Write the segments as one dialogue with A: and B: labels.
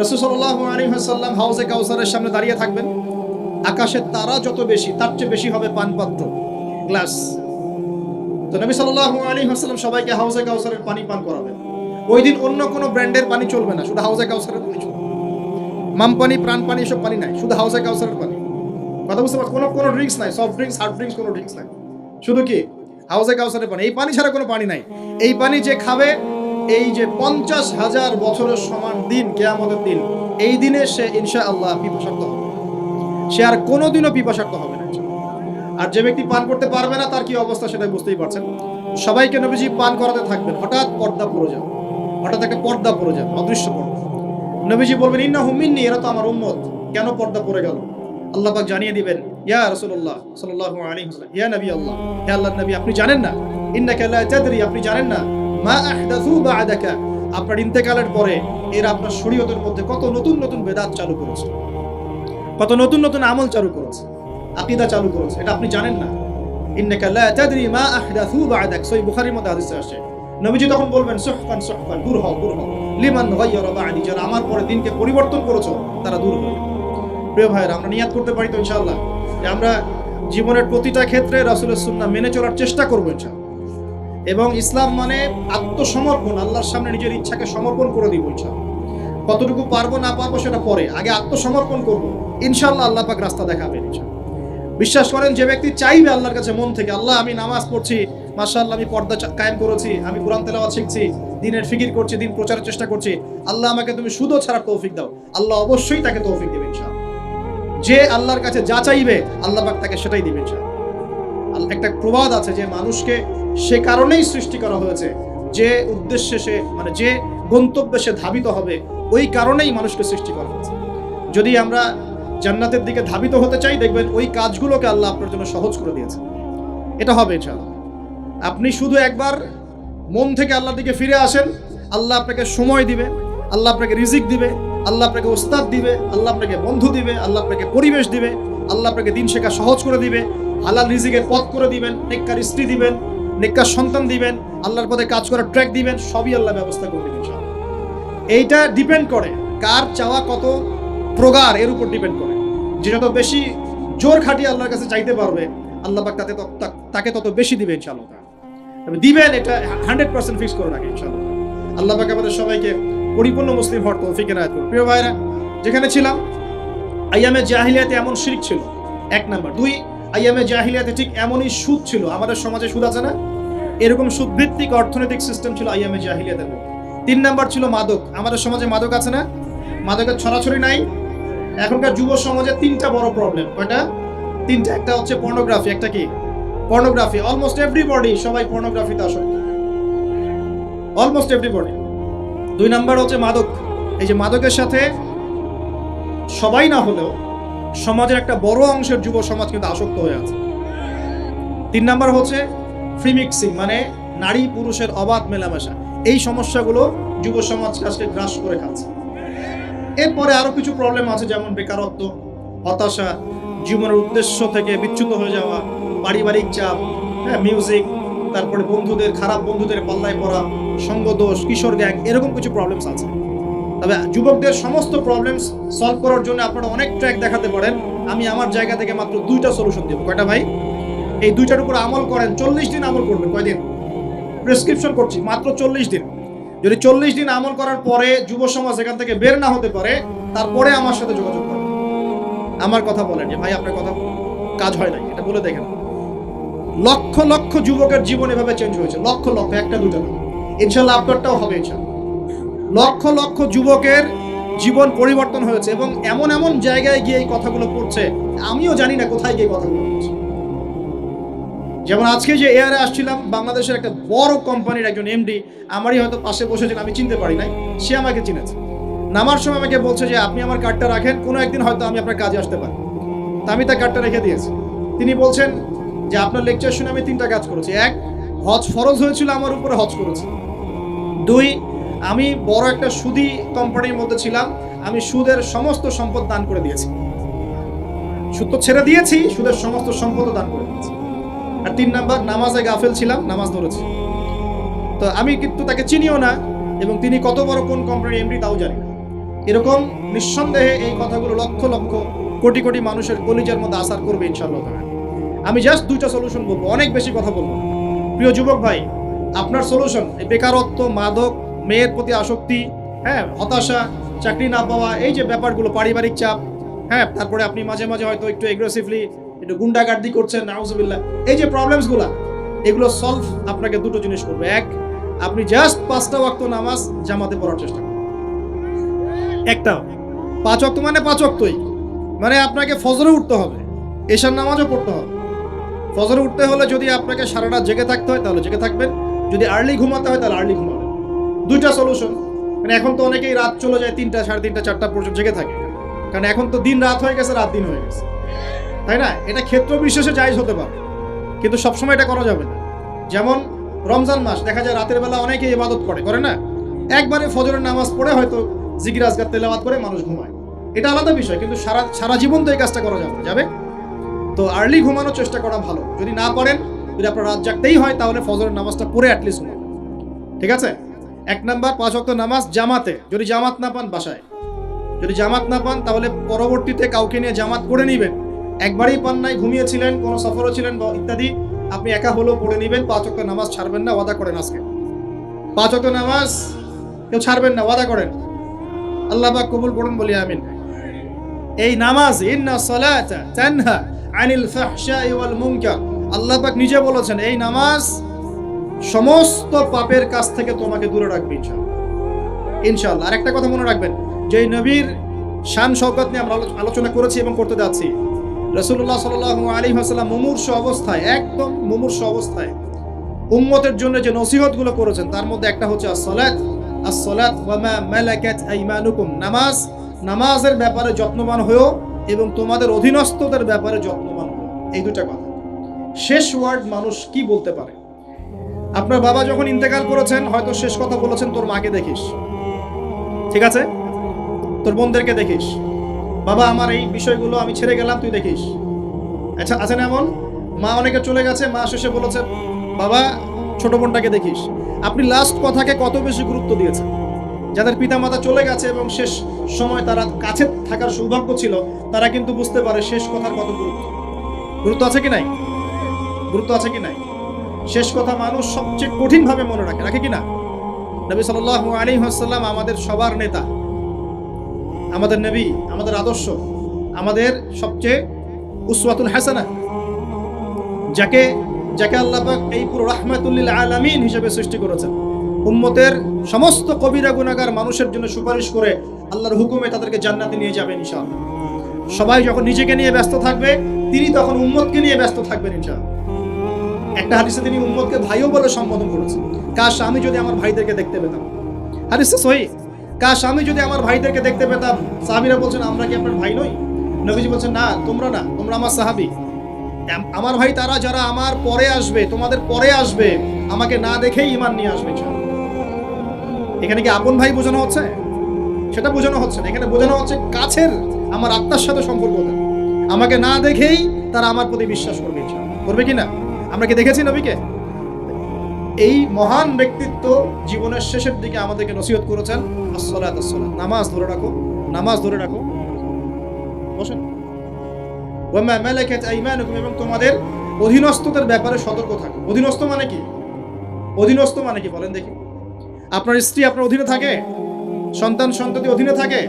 A: রাসূল সাল্লাল্লাহু আলাইহি ওয়াসাল্লাম হাউজে কাউসারের সামনে দাঁড়িয়ে থাকবেন। আকাশের তারা যত বেশি, তার চেয়ে বেশি হবে পানপাত্র, গ্লাস। তো নবী সাল্লাল্লাহু আলাইহি ওয়াসাল্লাম সবাইকে হাউজে কাউসারের পানি পান করাবেন। ওই দিন অন্য কোনো ব্র্যান্ডের পানি চলবে না, শুধু হাউজে কাউসারের পানি চলবে। মাম পানি, প্রাণ পানি, এসব পানি নাই, শুধু হাউজে কাউসারের পানি। কথা বুঝতে পারছেন? কোনো ড্রিঙ্কস নাই, সফট ড্রিঙ্কস, হার্ড ড্রিঙ্কস, কোনো ড্রিঙ্কস নাই, শুধু কি হাউজে কাউসারের পানি। এই পানি ছাড়া কোনো পানি নাই। এই পানি যে খাবে, এই যে 50,000 বছরের সমান দিন, কিয়ামতের দিন, এই দিনে সে ইনশাআল্লাহ পিপাসার্ত হবে। সে আর কোনোদিনও পিপাসার্ত হবে না। আর যে ব্যক্তি পান করতে পারবে না, তার কি অবস্থা সেটা বুঝতেই পারছেন। সবাইকে নবীজি পান করাতে থাকবেন। হঠাৎ পর্দা পড়ে যাবে, হঠাৎ একটা পর্দা পড়ে যাবে, অদৃশ্য পর্দা। নবীজি বলবেন, ইন্নাহুম মিন্নি, এরা তো আমার উম্মত। কেন পর্দা পড়ে গেল? আল্লাহ পাক জানিয়ে দিবেন, ইয়া রাসূলুল্লাহ সাল্লাল্লাহু আলাইহি ওয়াসাল্লাম, ইয়া নবী আল্লাহ, হে আল্লাহর নবী, আপনি জানেন না, ইন্নাকা লা তাদরি, আপনি জানেন না, মা আহদাসু বা'দাকা, আপনার ইন্তেকালের পরে এরা আপনার শরীয়তের মধ্যে কত নতুন নতুন বেদাত চালু করেছে, কত নতুন নতুন আমল চালু করেছে, আকীদা চালু করেছে, এটা আপনি জানেন না। ইন্নাকা লা তাদরি মা আহদাসু বা'দাক, সহিহ বুখারীর মধ্যে হাদিস আসে। নবীজি তখন বলবেন, সুহকান সুহকান, দূর হও দূর হও, লিমান গায়্যারা বা'দি, যারা আমার পরে দিনকে পরিবর্তন করেছো তারা দূর হও। প্রিয় ভাইরা, আমরা নিয়াত করতে পারি তো ইনশাআল্লাহ যে আমরা জীবনের প্রতিটা ক্ষেত্রে রাসূলের সুন্নাহ মেনে চলার চেষ্টা করব ইনশাআল্লাহ। এবং ইসলাম মানে আত্মসমর্পণ, আল্লাহর সামনে নিজের ইচ্ছাকে সমর্পণ করে দিব ইনশাআল্লাহ। কতটুকু পারবো না পারবো সেটা পরে, আগে আত্মসমর্পণ করব, ইনশাআল্লাহ আল্লাহ পাক রাস্তা দেখাবেন ইনশাআল্লাহ। বিশ্বাস করেন, যে ব্যক্তি চাইবে আল্লাহর কাছে মন থেকে, আল্লাহ আমি নামাজ পড়ছি, মাশাআল্লাহ আমি পর্দা কায়েম করেছি, আমি কোরআন তেলাওয়াত শিখছি, দ্বীনের ফিকির করছি, দ্বীন প্রচারের চেষ্টা করছি, আল্লাহ আমাকে তুমি সুদও ছাড়ার তৌফিক দাও, আল্লাহ অবশ্যই তাকে তৌফিক দেবে ইনশাআল্লাহ। যে আল্লাহর কাছে যা চাইবে আল্লাহ পাক তাকে সেটাই দিবেন ইনশাআল্লাহ। একটা প্রবাদ আছে যে মানুষকে সে কারণেই সৃষ্টি করা হয়েছে, যে উদ্দেশ্যে সে, মানে যে গন্তব্যে সে ধাবিত হবে, ওই কারণেই মানুষকে সৃষ্টি করা হয়েছে। যদি আমরা জান্নাতের দিকে ধাবিত হতে চাই, দেখবেন ওই কাজগুলোকে আল্লাহ আপনার জন্য সহজ করে দিয়েছে। এটা হবে ইনশাআল্লাহ। আপনি শুধু একবার মন থেকে আল্লাহর দিকে ফিরে আসেন, আল্লাহ আপনাকে সময় দিবে, আল্লাহ আপনাকে রিজিক দিবে, আল্লাহ আপনাকে ওস্তাদ দিবে, আল্লাহ আপনাকে বন্ধু দিবে, আল্লাহ আপনাকে পরিবেশ দিবে, আল্লাহ আপনাকে দিন শেখা সহজ করে দিবে, হালাল রিজিকের পথ করে দিবেন, নেককার স্ত্রী দিবেন, নেককার সন্তান দিবেন, আল্লাহর পথে কাজ করার ট্র্যাক দিবেন, সবই আল্লাহ ব্যবস্থা করে দিবেন ইনশাআল্লাহ। এইটা ডিপেন্ড করে কার চাওয়া কত প্রগাঢ়, এর উপর ডিপেন্ড করে। যে যত বেশি জোর খাটিয়ে আল্লাহর কাছে চাইতে পারবে, আল্লাহ পাক তাকে তত বেশি দিবে ইনশাআল্লাহ। তবে দিবেন, এটা 100% ফিক্স করে রাখে ইনশাআল্লাহ। আল্লাহ পাক আমাদের সবাইকে পরিপূর্ণ মুসলিম হওয়ার তৌফিক এনায়েত করুন। প্রিয় ভাইরা, যেখানে ছিলাম, আইয়ামে জাহিলিয়াতে এমন শিরক ছিল, 1 নাম্বার। 2, আইয়ামে জাহিলিয়াতে ঠিক এমনই সুদ ছিল। আমাদের সমাজে সুদ আছে না? এরকম সুদভিত্তিক অর্থনৈতিক সিস্টেম ছিল আইয়ামে জাহিলিয়াতের মধ্যে। 3 নাম্বার ছিল মাদক। আমাদের সমাজে মাদক আছে না? মাদকের ছড়াছড়ি নাই। এখনকার যুব সমাজে 3টা বড় প্রবলেম। কয়টা? 3টা। একটা হচ্ছে পর্নোগ্রাফি। একটা কি? পর্নোগ্রাফি। অলমোস্ট এভরিবডি, সবাই পর্নোগ্রাফিতে আসক্ত, অলমোস্ট এভরিবডি। 2 নাম্বার হচ্ছে মাদক। এই যে মাদকের সাথে সবাই না হলেও সমাজের একটা বড় অংশের যুব সমাজ কিন্তু আসক্ত হয়ে আছে। 3 নাম্বার হচ্ছে ফ্রি মিক্সিং, মানে নারী পুরুষের অবাধ মেলামেশা। এই সমস্যাগুলো যুব সমাজকে আজকে গ্রাস করে খাচ্ছে। এরপরে আরো কিছু প্রবলেম আছে, যেমন বেকারত্ব, হতাশা, জীবনের উদ্দেশ্য থেকে বিচ্যুত হয়ে যাওয়া, পারিবারিক চাপ, মিউজিক, তারপরে বন্ধুদের, খারাপ বন্ধুদের পাল্লায় পড়া, সঙ্গদোষ, কিশোর গ্যাং, এরকম কিছু প্রবলেমস আছে। তবে যুবকদের সমস্ত প্রবলেমস সলভ করার জন্য আপনারা অনেক ট্র্যাক দেখাতে পারেন। আমি আমার জায়গা থেকে মাত্র 2টা সলিউশন দেব। কয়টা ভাই? এই 2টার উপর আমল করেন, 40 দিন আমল করবেন। কয়দিন? প্রেসক্রিপশন করছি, মাত্র 40 দিন। যদি 40 দিন আমল করার পরে যুব সমাজ এখান থেকে বের না হতে পারে, তারপরে আমার সাথে যোগাযোগ করেন। আমার কথা বলেন যে ভাই আপনার কথা কাজ হয় নাই, এটা বলে দেখেন। লক্ষ লক্ষ যুবকের জীবন এভাবে চেঞ্জ হয়েছে, লক্ষ লক্ষ, 1টা 2টা না। ইনশাআল্লাহ আপনারটাও হবে ইনশাআল্লাহ। লক্ষ লক্ষ যুবকের জীবন পরিবর্তন হয়েছে, এবং এমন এমন জায়গায় গিয়ে এই কথাগুলো পড়ছে, আমিও জানি না কোথায় গিয়ে কথাগুলো পড়ছে। যেমন আজকে যে এয়ারে আসছিলাম, বাংলাদেশের একটা বড় কোম্পানির একজন এমডি আমারই হয়তো পাশে বসেছেন, আমি চিনতে পারি নাই, সে আমাকে চিনেছে। নামার সময় আমাকে বলছে যে আপনি আমার কার্ডটা রাখেন, কোনো একদিন হয়তো আমি আপনার কাজে আসতে পারি। তা আমি তার কার্ডটা রেখে দিয়েছি। তিনি বলছেন যে আপনার লেকচার শুনে আমি 3টা কাজ করেছি। 1, হজ ফরজ হয়েছিল আমার উপরে, হজ করেছি। 2, আমি বড় একটা সুদী কোম্পানির মধ্যে ছিলাম, আমি সুদের সমস্ত সম্পদ দান করে দিয়েছি। সুদ তো ছেড়ে দিয়েছি, সুদের সমস্ত সম্পদ দান করে দিয়েছি। আর 3 নাম্বার, নামাজে গাফেল ছিলাম, নামাজ ধরেছি। তো আমি কিন্তু তাকে চিনিও না, এবং তিনি কত বড় কোন কোম্পানির এমডি তাও জানি না। এরকম নিঃসন্দেহে এই কথাগুলো লক্ষ লক্ষ কোটি কোটি মানুষের কলিজার মধ্যে আসার করবে ইনশাআল্লাহ তাআলা। আমি জাস্ট 2টা সলিউশন বলবো, অনেক বেশি কথা বলবো। প্রিয় যুবক ভাই, আপনার সলিউশন এই বেকারত্ব, মাদক, মেয়ের প্রতি আসক্তি, হ্যাঁ, হতাশা, চাকরি না পাওয়া, এই যে ব্যাপারগুলো, পারিবারিক চাপ, হ্যাঁ, তারপরে আপনি মাঝে মাঝে হয়তো একটু এগ্রেসিভলি একটু গুন্ডাগার্দি করছেন, নাউজুবিল্লাহ, এই যে প্রবলেমসগুলো, এগুলো সলভ আপনাকে দুটো জিনিস করবে। এক, আপনি জাস্ট 5টা ওয়াক্ত নামাজ জামাতে পড়ার চেষ্টা করুন। একটা 5 ওয়াক্ত মানে 5 ওয়াক্তই, মানে আপনাকে ফজরে উঠতে হবে, এশার নামাজও পড়তে হবে। ফজরে উঠতে হলে যদি আপনাকে সারা রাত জেগে থাকতে হয় তাহলে জেগে থাকবেন, যদি আর্লি ঘুমাতে হয় তাহলে আর্লি ঘুমাবেন। 2টা সলিউশন। মানে এখন তো অনেকেই রাত চলে যায় 3টা, 3:30, 4টা পর্যন্ত জেগে থাকে, কারণ এখন তো দিন রাত হয়ে গেছে, রাত দিন হয়ে গেছে, তাই না? এটা ক্ষেত্র বিশেষে জায়েজ হতে পারে, কিন্তু সবসময় এটা করা যাবে না। যেমন রমজান মাস, দেখা যায় রাতের বেলা অনেকে ইবাদত করে না, একবারে ফজরের নামাজ পড়ে হয়তো জিকির আজকার তেলাওয়াত করে মানুষ ঘুমায়, এটা আলাদা বিষয়, কিন্তু সারা জীবন তো এই কাজটা করা যাবে। তো আর্লি ঘুমানোর চেষ্টা করা ভালো। যদি না পারেন, যদি আপনার রাত জাগতেই হয়, তাহলে ফজরের নামাজটা পড়ে অ্যাটলিস্ট ঘুমাবেন, ঠিক আছে? 1 নাম্বার 5 ওয়াক্ত নামাজ জামাতে। যদি জামাত না পান বাসায়, যদি জামাত না পান তাহলে পরবর্তীতে কাউকে নিয়ে জামাত করে নেবেন। একবারই পান নাই, ঘুমিয়েছিলেন, কোনো সফরও ছিলেন বা ইত্যাদি, আপনি একা হলেও পড়ে নেবেন। 5 ওয়াক্ত নামাজ ছাড়বেন না, ওয়াদা করেন আজকে 5 ওয়াক্ত নামাজ কেউ ছাড়বেন না, ওয়াদা করেন। আল্লাহ পাক কবুল করুন, বলি আমিন। এই নামাজ, ইন্না সালাতা তানহা আনিল ফাহশাই ওয়াল মুনকার, আল্লাহ পাক নিজে বলেছেন এই নামাজ সমস্ত পাপের কাছ থেকে তোমাকে দূরে রাখবে ইনশাআল্লাহ। আর একটা কথা মনে রাখবেন, যে নবীর শান শওকত নিয়ে আমরা আলোচনা করেছি এবং করতে যাচ্ছি, রাসূলুল্লাহ সাল্লাল্লাহু আলাইহি ওয়াসাল্লাম মুমূর্ষু অবস্থায়, একদম মুমূর্ষু অবস্থায় উম্মতের জন্য যে নসিহতগুলো করেছেন, তার মধ্যে একটা হচ্ছে as-salat ওয়া মা মালাকাত আইমানুকুম, নামাজের ব্যাপারে যত্নবান হয়েও এবং তোমাদের অধীনস্থদের ব্যাপারে যত্নবান হয়েও। এই 2টা কথা। শেষ ওয়ার্ড মানুষ কি বলতে পারে? আপনার বাবা যখন ইন্তেকাল করেছেন, হয়তো শেষ কথা বলেছেন তোর মাকে দেখিস, ঠিক আছে, তোর বোনদেরকে দেখিস, বাবা আমার এই বিষয়গুলো আমি ছেড়ে গেলাম, তুই দেখিস। আচ্ছা, আছে না এমন? মা অনেকে চলে গেছে, মা শেষে বলেছে বাবা ছোট বোনটাকে দেখিস। আপনি লাস্ট কথাকে কত বেশি গুরুত্ব দিয়েছেন? যাদের পিতামাতা চলে গেছে এবং শেষ সময় তারা কাছে থাকার সৌভাগ্য ছিল, তারা কিন্তু বুঝতে পারে শেষ কথার কত গুরুত্ব আছে কি নাই, গুরুত্ব আছে কি নাই। শেষ কথা মানুষ সবচেয়ে কঠিন ভাবে মনে রাখে কি না? নবী সাল্লাল্লাহু আলাইহি ওয়াসাল্লাম আমাদের সবার নেতা, আমাদের নবী, আমাদের আদর্শ, আমাদের সবচেয়ে উসওয়াতুল হাসানা, যাকে আল্লাহ পাক এই পুরো রাহমাতুল লিল আলামিন হিসেবে সৃষ্টি করেছেন। উম্মতের সমস্ত কবিরা গুনাহগার মানুষের জন্য সুপারিশ করে আল্লাহর হুকুমে তাদেরকে জান্নাতে নিয়ে যাবেন ইনশাআল্লাহ। সবাই যখন নিজেকে নিয়ে ব্যস্ত থাকবে, তিনি তখন উম্মতকে নিয়ে ব্যস্ত থাকবেন ইনশাআল্লাহ। একটা হাদিসে তিনি উম্মতকে ভাইও বলে সম্বোধন করেছেন। কাশ আমি যদি আমার ভাইদেরকে দেখতে পেতাম, হাদিসে সহিহ, কাশ আমি যদি আমার ভাইদেরকে দেখতে পেতাম। সাহাবীরা বলছেন আমরা কি আপনার ভাই নই? নবীজি বলছেন না, তোমরা আমার সাহাবী। আমার ভাই তারা যারা আমার পরে আসবে, তোমাদের পরে আসবে, আমাকে না দেখেই ঈমান নিয়ে আসবে। এখানে কি আপন ভাই বোঝানো হচ্ছে? সেটা বোঝানো হচ্ছে না। এখানে বোঝানো হচ্ছে কাছের, আমার আত্মার সাথে সম্পর্ক, আমাকে না দেখেই তারা আমার প্রতি বিশ্বাস করবে। করবে কি না? আমরা কি দেখেছি নবীকে? এই মহান ব্যক্তিত্ব জীবনের শেষের দিকে আমাদেরকে নসিহত করেছেন, as-salat, নামাজ ধরে রাখো, নামাজ ধরে রাখো। বসেন। ওয়া মা মালাকাত আইমানুকুম, এবং তোমাদের অধীনস্থদের ব্যাপারে সতর্ক থাকো। অধীনস্থ মানে কি? অধীনস্থ মানে কি বলেন দেখি? আপনার স্ত্রী আপনার অধীনে থাকে? সন্তান সন্ততি অধীনে থাকে?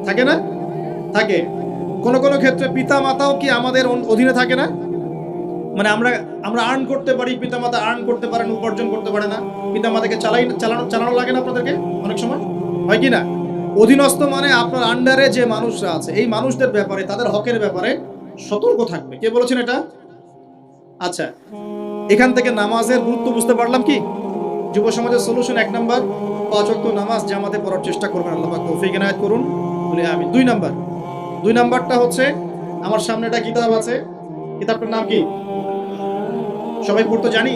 A: থাকে না? থাকে। কোন কোন ক্ষেত্রে পিতা মাতাও কি আমাদের অধীনে থাকে না? মানে আমরা আর্ন করতে পারি, পিতামাতা আর্ন করতে পারেন, উপার্জন করতে পারে না। পিতামাতাকে চালানো লাগে না আপনাদেরকে অনেক সময়, হয় কি না? অধীনস্থ মানে আপনার আন্ডারে যে মানুষরা আছে, এই মানুষদের ব্যাপারে, তাদের হকের ব্যাপারে সতর্ক থাকবে। কে বলেছেন এটা? আচ্ছা, এখান থেকে নামাজের গুরুত্ব বুঝতে পারলাম কি? যুব সমাজের সলিউশন 1 নাম্বার, 5 ওয়াক্ত নামাজ জামাতে পড়ার চেষ্টা করবেন। আল্লাহ পাক তৌফিক এনায়েত করুন, বলে আমি। 2 নাম্বারটা হচ্ছে, আমার সামনে একটা কিতাব আছে, কিতাবটার নাম কি? সবাই পড়তে জানি?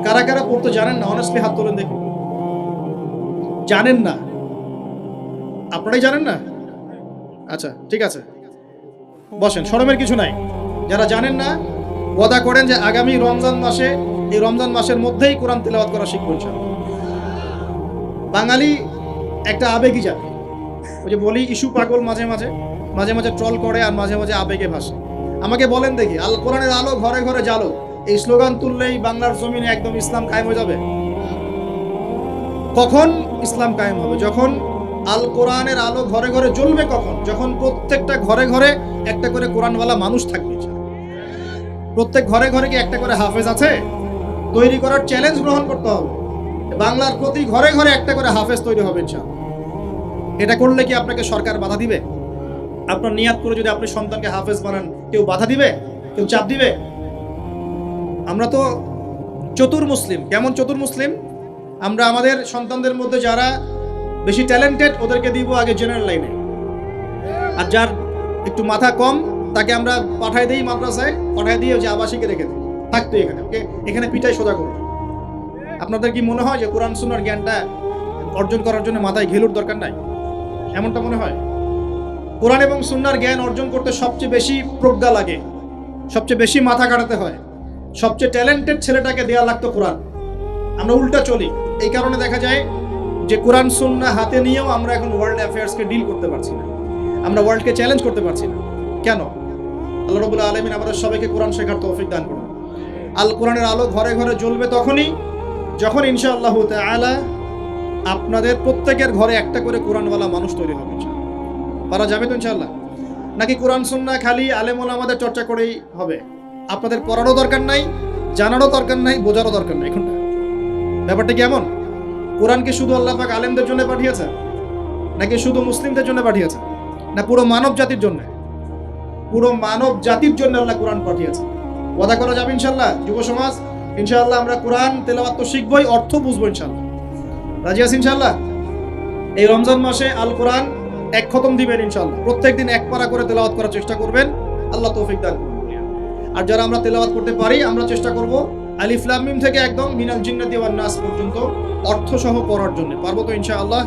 A: কারা কারা পড়তে জানেন না? অনেস্টলি হাত তোলেন দেখুন। জানেন না? আপনারাই জানেন না? আচ্ছা, ঠিক আছে, বসেন, শরমের কিছু নাই। যারা জানেন না, ওয়াদা করেন যে আগামী রমজান মাসে, এই রমজান মাসের মধ্যেই কোরআন তিলাওয়াত করা শিখবেন। বাঙালি একটা আবেগী জাতি। ওই যে বলি ইস্যু পাগল, মাঝে মাঝে মাঝে মাঝে ট্রল করে আর মাঝে মাঝে আবেগে ভাসে। আমাকে বলেন দেখি, আল কোরআনের আলো ঘরে ঘরে জালো, এই স্লোগান তুললেই বাংলার জমিনে একদম ইসলাম কায়েম হয়ে যাবে? কখন ইসলাম কায়েম হবে? যখন আল কোরআনের আলো ঘরে ঘরে জ্বলবে। কখন? যখন প্রত্যেকটা ঘরে ঘরে একটা করে কোরআনওয়ালা মানুষ থাকবে। প্রত্যেক ঘরে ঘরে কি একটা করে হাফেজ আছে? তৈরি করার চ্যালেঞ্জ গ্রহণ করতে হবে। বাংলার প্রতি ঘরে ঘরে একটা করে হাফেজ তৈরি হবে ইনশাআল্লাহ। এটা করলে কি আপনাকে সরকার বাধা দিবে? আপনার নিয়াত করে যদি আপনি সন্তানকে হাফেজ বানান, কেউ বাধা দিবে? কেউ চাপ দিবে? আমরা তো চতুর মুসলিম। কেমন চতুর মুসলিম? আমরা আমাদের সন্তানদের মধ্যে যারা বেশি ট্যালেন্টেড ওদেরকে দিব আগে জেনারেল লাইনে, আর যার একটু মাথা কম তাকে আমরা পাঠায় দিই মাদ্রাসায়, পাঠায় দিয়ে যে আবাসিকে রেখে দিই, থাকতো এখানে, ওকে এখানে পিঠাই সোজা করো। আপনাদের কি মনে হয় যে কোরআন সুন্নাহর জ্ঞানটা অর্জন করার জন্য মাথায় ঘেলুর দরকার নাই? এমনটা মনে হয়? কোরআন এবং সুন্নাহর জ্ঞান অর্জন করতে সবচেয়ে বেশি প্রজ্ঞা লাগে, সবচেয়ে বেশি মাথা কাটাতে হয়, সবচেয়ে ট্যালেন্টেড ছেলেটাকে দেয়া লাগতো কোরআন। আমরা উল্টা চলি। এই কারণে দেখা যায় যে কোরআন সুন্নাহ হাতে নিয়েও আমরা এখন ওয়ার্ল্ড অ্যাফেয়ার্সকে ডিল করতে পারছি না, আমরা ওয়ার্ল্ডকে চ্যালেঞ্জ করতে পারছি না। কেন? আল্লাহ রাব্বুল আলামিন আমাদের সবাইকে কোরআন শেখার তৌফিক দান করুন। আল কোরআনের আলো ঘরে ঘরে জ্বলবে তখনই যখন ইনশাআল্লাহ তাআলা আপনাদের প্রত্যেকের ঘরে একটা করে কোরআনওয়ালা মানুষ তৈরি হবে। পারা যাবে তো ইনশাআল্লাহ? নাকি কোরআন সুন্নাহ খালি আলেম ওলামাদের চর্চা করেই হবে? আপনাদের পড়ারও দরকার নাই, জানারও দরকার নাই, বোঝারও দরকার নাই। এখন ব্যাপারটা কেমন? কোরআন কি শুধু আল্লাহ পাক আলেমদের জন্য পাঠিয়েছে, নাকি শুধু মুসলিমদের জন্য পাঠিয়েছে, না পুরো মানব জাতির জন্য? পুরো মানব জাতির জন্য আল্লাহ কোরআন পাঠিয়েছে। ওয়াদা করা যাবে ইনশাআল্লাহ? যুব সমাজ ইনশাআল্লাহ আমরা কোরআন তেলাওয়াত তো শিখবই, অর্থ বুঝবো ইনশাআল্লাহ। রাজি আছি ইনশাআল্লাহ? এই রমজান মাসে আল কোরআন এক খতম দিবেন ইনশাআল্লাহ। প্রত্যেকদিন এক পারা করে তেলাওয়াত করার চেষ্টা করবেন, আল্লাহ তৌফিক দান করুন। আর যারা আমরা তেলাওয়াত করতে পারি, আমরা চেষ্টা করব আলিফ লাম মিম থেকে একদম মিনাল জিন্নাতি ওয়ান নাস পর্যন্ত অর্থ সহ পড়ার জন্য। পারবো তো ইনশাআল্লাহ?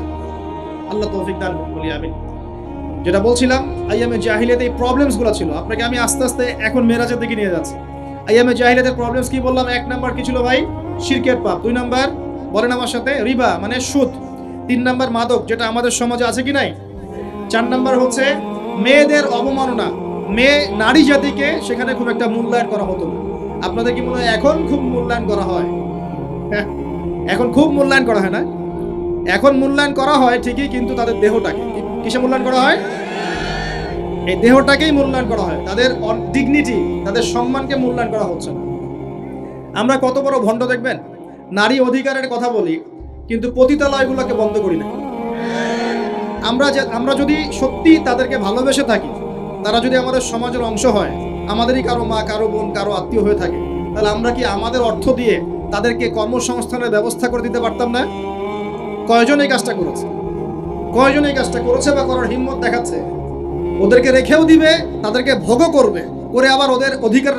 A: আল্লাহ তৌফিক দান করুন, বলি আমিন। যেটা বলছিলাম, আইয়ামে জাহিলিয়াতে এই প্রবলেমসগুলো ছিল, আপনাকে আমি আস্তে আস্তে এখন মেরাজের দিকে নিয়ে যাচ্ছি। আইয়ামে জাহিলিয়াতের প্রবলেমস কি বললাম? 1 নাম্বার কি ছিল ভাই? শিরকের পাপ। 2 নাম্বার বলেন আমার সাথে, রিবা মানে সুদ। 3 নাম্বার মাদক, যেটা আমাদের সমাজে আছে কি নাই? 4 নাম্বার হচ্ছে মেয়েদের অবমাননা। মেয়ে নারী জাতিকে সেখানে খুব একটা মূল্যায়ন করা হতো না। আপনাদের কি মনে হয় এখন খুব মূল্যায়ন করা হয়? হ্যাঁ, এখন খুব মূল্যায়ন করা হয় না? এখন মূল্যায়ন করা হয় ঠিকই, কিন্তু তাদের দেহটাকে কিসে মূল্যায়ন করা হয়? এই দেহটাকেই মূল্যায়ন করা হয়, তাদের ডিগনিটি, তাদের সম্মানকে মূল্যায়ন করা হচ্ছে না। আমরা কত বড় ভণ্ড দেখবেন, নারী অধিকারের কথা বলি কিন্তু পতিতালয়গুলোকে বন্ধ করি না। আমরা যদি সত্যি তাদেরকে ভালোবেসে থাকি, তারা যদি আমাদের সমাজের অংশ হয়, আমাদেরই কারো মা, কারো বোন, কারো আত্মীয় হয়ে থাকে, তাহলে আমরা কি আমাদের অর্থ দিয়ে তাদেরকে কর্মসংস্থানের ব্যবস্থা করে দিতে পারতাম না? কয়জন এই কাজটা করেছে? কয়জন এই কাজটা করেছে বা করার হিম্মত দেখাচ্ছে? ওদেরকে রেখেও দিবে, তাদেরকে ভোগও করবে, করে আবার ওদের অধিকার